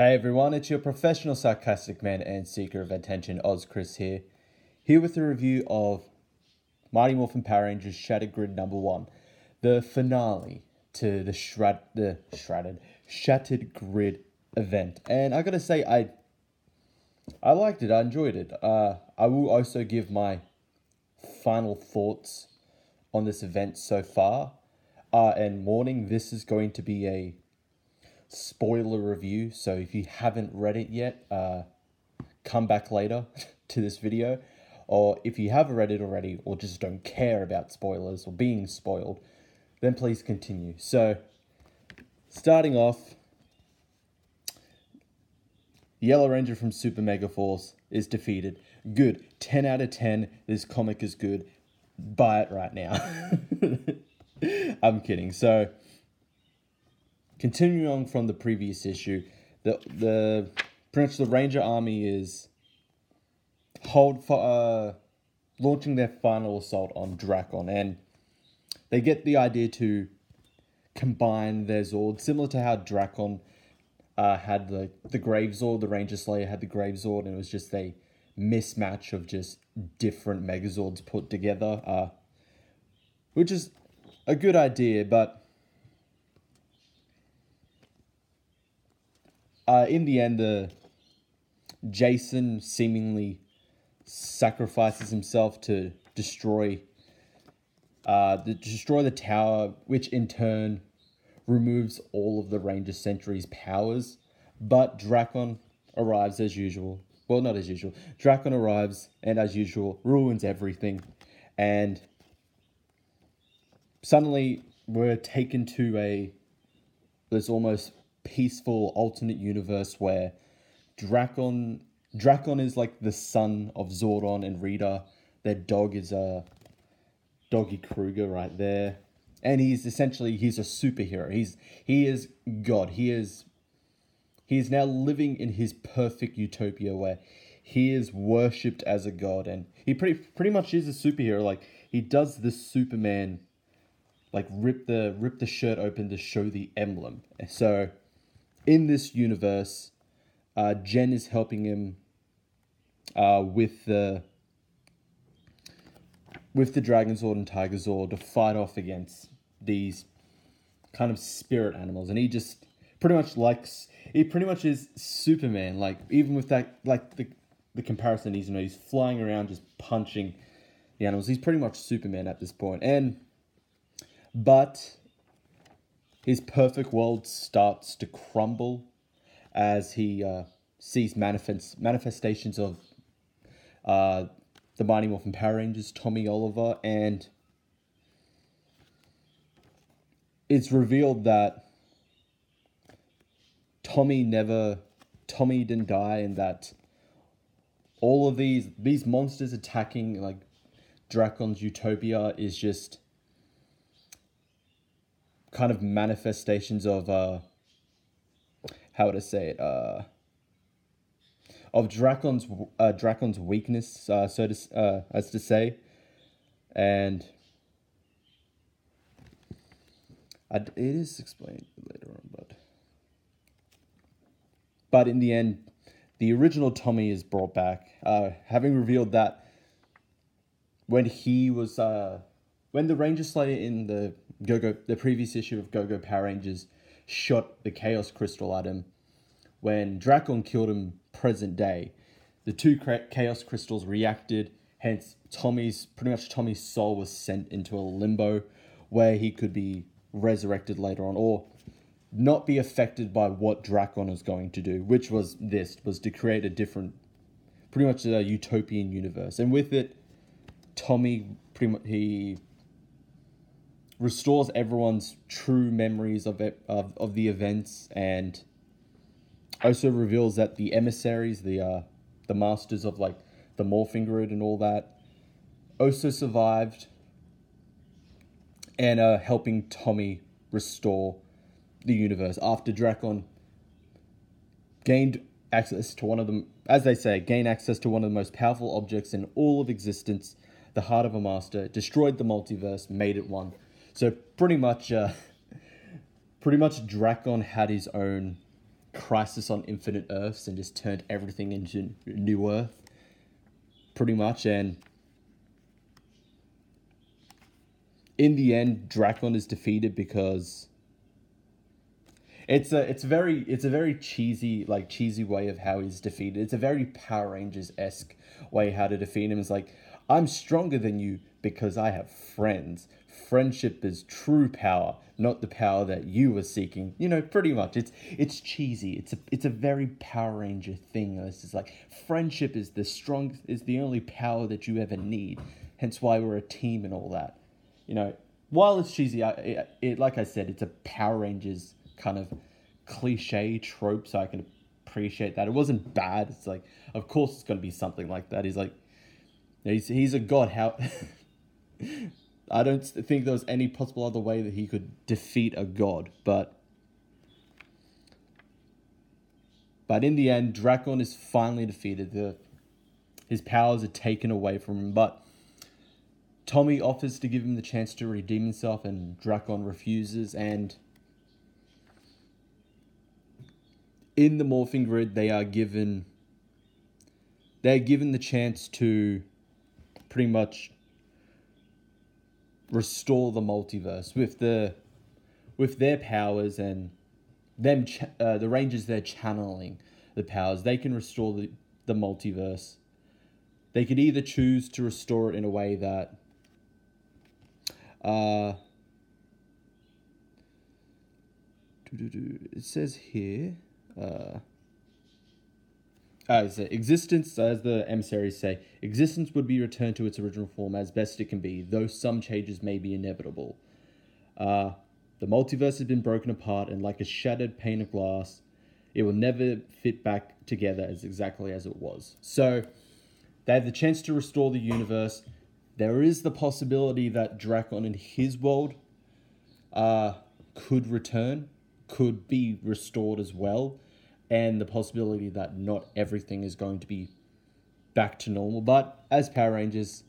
Hey everyone, it's your professional sarcastic man and seeker of attention, Oz Chris here with a review of Mighty Morphin Power Rangers Shattered Grid number 1, the finale to the Shattered Grid event. And I gotta say, I liked it, I enjoyed it. I will also give my final thoughts on this event so far. And warning, this is going to be a spoiler review, so if you haven't read it yet, come back later to this video, or if you have read it already or just don't care about spoilers or being spoiled, then please continue. So starting off, Yellow Ranger from Super Mega Force is defeated. Good. 10 out of 10. This comic is good. Buy it right now. I'm kidding. So continuing on from the previous issue, the pretty much the Ranger Army is launching their final assault on Drakkon, and they get the idea to combine their Zords, similar to how Drakkon had the Grave Zord, the Ranger Slayer had the Grave Zord, and it was just a mismatch of just different Megazords put together, which is a good idea, but in the end, Jason seemingly sacrifices himself to destroy the tower, which in turn removes all of the Ranger Sentry's powers. But Drakkon arrives as usual. Well, not as usual. Drakkon arrives and, as usual, ruins everything. And suddenly we're taken to this almost peaceful alternate universe where Drakkon is like the son of Zordon and Rita. Their dog is Doggy Kruger right there, and he's a superhero. He is God. He is now living in his perfect utopia where he is worshipped as a god, and he pretty much is a superhero. Like, he does the Superman, like rip the shirt open to show the emblem. So in this universe, Jen is helping him with the Dragon Zord and Tiger Zord to fight off against these kind of spirit animals, and he just pretty much is Superman. Like, even with that, like the comparison, he's flying around just punching the animals. He's pretty much Superman at this point, but his perfect world starts to crumble as he sees manifestations of the Mighty Morphin Power Rangers, Tommy Oliver, and it's revealed that Tommy didn't die, and that all of these monsters attacking like Drakkon's Utopia is just kind of manifestations of how would I say it, of Drakkon's weakness, as to say, and it is explained later on, but in the end, the original Tommy is brought back, having revealed that when the Ranger Slayer in the previous issue of Go-Go Power Rangers shot the Chaos Crystal at him, when Drakkon killed him present day, the two Chaos Crystals reacted, hence Tommy's soul was sent into a limbo where he could be resurrected later on, or not be affected by what Drakkon is going to do, which was to create a different, pretty much a utopian universe. And with it, Tommy he restores everyone's true memories of the events, and also reveals that the emissaries, the masters of like the morphing grid and all that, also survived and are helping Tommy restore the universe after Drakkon gained access to one of the most powerful objects in all of existence, the heart of a master, destroyed the multiverse, made it one. So pretty much Drakkon had his own Crisis on Infinite Earths and just turned everything into New Earth, pretty much. And in the end, Drakkon is defeated because it's a very cheesy way of how he's defeated. It's a very Power Rangers-esque way how to defeat him. It's like, I'm stronger than you because I have friends. Friendship is true power, not the power that you were seeking. Pretty much. It's cheesy. It's a very Power Ranger thing. It's just like, friendship is the only power that you ever need. Hence why we're a team and all that. While it's cheesy, like I said, it's a Power Rangers kind of cliche trope, so I can appreciate that. It wasn't bad. It's like, of course it's going to be something like that. He's like, he's a god. How I don't think there was any possible other way that he could defeat a god, but in the end, Drakkon is finally defeated. His powers are taken away from him, but Tommy offers to give him the chance to redeem himself, and Drakkon refuses. And in the morphing grid, they're given the chance to pretty much restore the multiverse with their powers, and them the Rangers, they're channeling the powers. They can restore the multiverse. They could either choose to restore it in a way that it says here, existence, as the emissaries say, existence would be returned to its original form as best it can be, though some changes may be inevitable. The multiverse has been broken apart, and like a shattered pane of glass, it will never fit back together as exactly as it was. So they have the chance to restore the universe. There is the possibility that Drakkon in his world could return, could be restored as well, and the possibility that not everything is going to be back to normal. But as Power Rangers,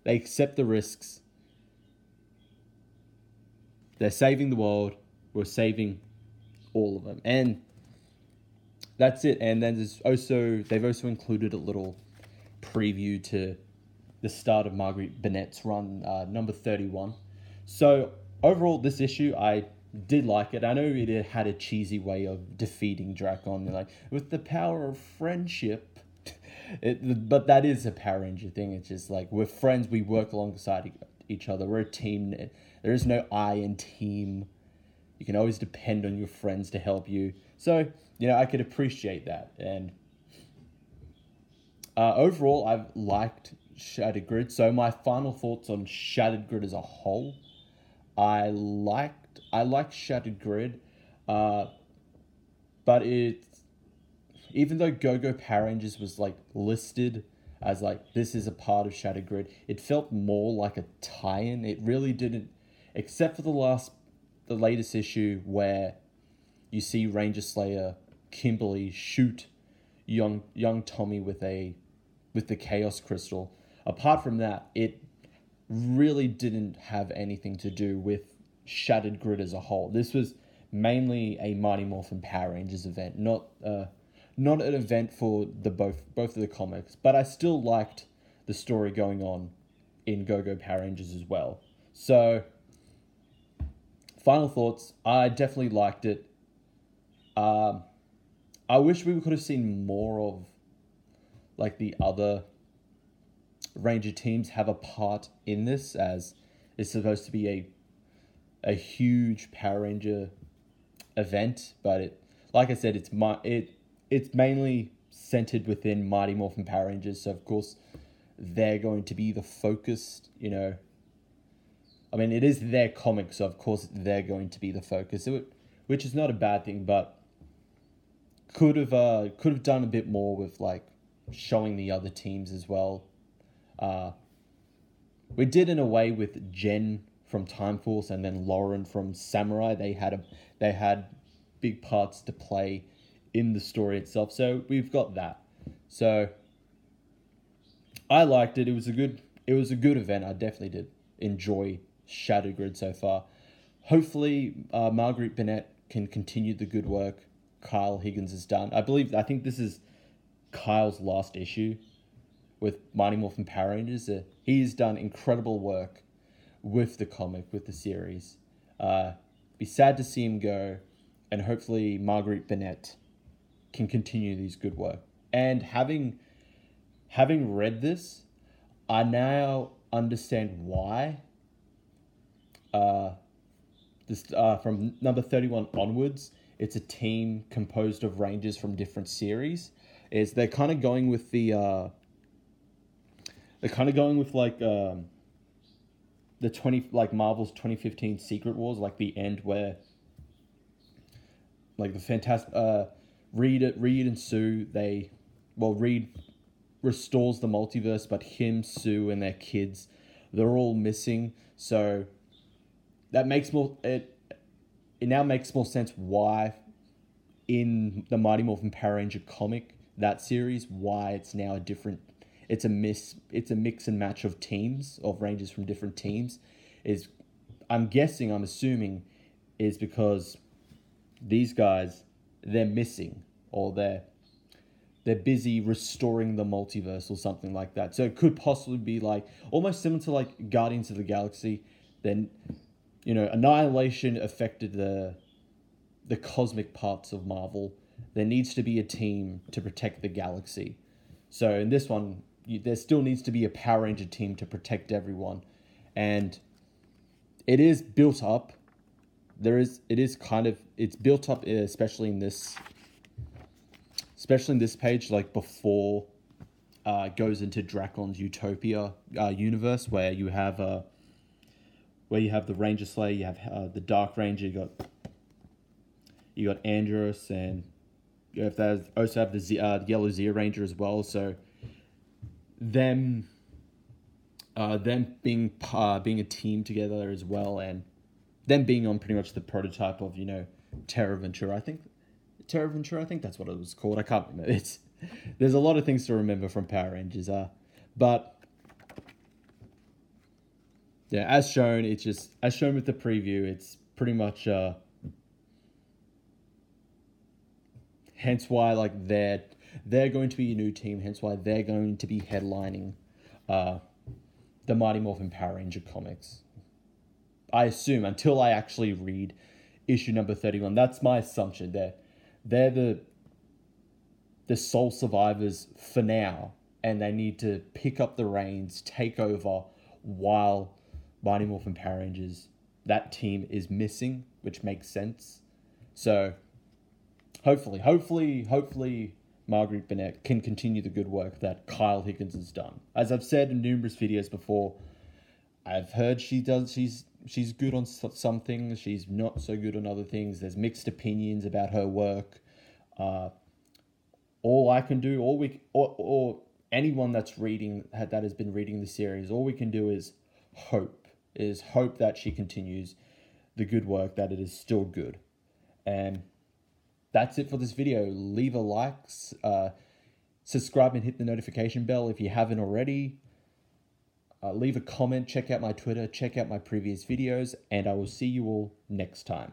they accept the risks. They're saving the world. We're saving all of them. And that's it. And then they've also included a little preview to the start of Marguerite Bennett's run, number 31. So overall, this issue, I did like it. I know it had a cheesy way of defeating Drakkon, like with the power of friendship. But that is a Power Ranger thing. It's just like, we're friends. We work alongside each other. We're a team. There is no I in team. You can always depend on your friends to help you. So, I could appreciate that. And overall, I've liked Shattered Grid. So my final thoughts on Shattered Grid as a whole, I liked Shattered Grid, but even though Go-Go Power Rangers was like listed as like, this is a part of Shattered Grid, it felt more like a tie-in. It really didn't, except for the latest issue where you see Ranger Slayer Kimberly shoot young Tommy with the Chaos Crystal. Apart from that, it really didn't have anything to do with Shattered Grid as a whole. This was mainly a Mighty Morphin Power Rangers event, not an event for both of the comics. But I still liked the story going on in Go-Go Power Rangers as well. So, final thoughts. I definitely liked it. I wish we could have seen more of like the other Ranger teams have a part in this, as it's supposed to be a huge Power Ranger event. But like I said, it's mainly centered within Mighty Morphin Power Rangers. So of course they're going to be the focus. I mean, it is their comic, so of course they're going to be the focus. Which is not a bad thing, but could have done a bit more with like showing the other teams as well. We did in a way with Jen from Time Force and then Lauren from Samurai. They had big parts to play in the story itself. So we've got that. So I liked it. It was a good event. I definitely did enjoy Shattered Grid so far. Hopefully, Marguerite Bennett can continue the good work Kyle Higgins has done. I think this is Kyle's last issue with Mighty Morphin Power Rangers. He's done incredible work with the comic, with the series. Be sad to see him go, and hopefully Marguerite Bennett can continue these good work. And having read this, I now understand why. From number 31 onwards, it's a team composed of Rangers from different series. They're kind of going with the Marvel's 2015 Secret Wars, like the end where like the fantastic Reed and Sue, Reed restores the multiverse, but him, Sue, and their kids, they're all missing. So that makes it now makes more sense why in the Mighty Morphin Power Ranger comic, that series, why it's now it's a mix and match of teams, of Rangers from different teams. I'm assuming is because these guys, they're missing, or they're busy restoring the multiverse or something like that. So it could possibly be like almost similar to like Guardians of the Galaxy. Then, Annihilation affected the cosmic parts of Marvel. There needs to be a team to protect the galaxy. So in this one, there still needs to be a Power Ranger team to protect everyone, and it is built up. It's built up, especially in this page, like before it goes into Drakkon's Utopia universe, where you have the Ranger Slayer, you have the Dark Ranger, you got Andros, and you also have the Yellow Zeo Ranger as well. So them being a team together as well, and them being on pretty much the prototype of Terra Ventura. I think that's what it was called. I can't remember. There's a lot of things to remember from Power Rangers. But yeah, as shown with the preview, it's pretty much hence why they're going to be a new team. Hence why they're going to be headlining the Mighty Morphin Power Ranger comics. I assume, until I actually read issue number 31. That's my assumption. They're the sole survivors for now, and they need to pick up the reins, take over, while Mighty Morphin Power Rangers, that team is missing, which makes sense. So hopefully Marguerite Bennett can continue the good work that Kyle Higgins has done. As I've said in numerous videos before, I've heard she's good on some things, she's not so good on other things. There's mixed opinions about her work. All I can do, or anyone that has been reading the series, all we can do is hope that she continues the good work, that it is still good. And that's it for this video. Leave a like, subscribe and hit the notification bell if you haven't already. Leave a comment, check out my Twitter, check out my previous videos, and I will see you all next time.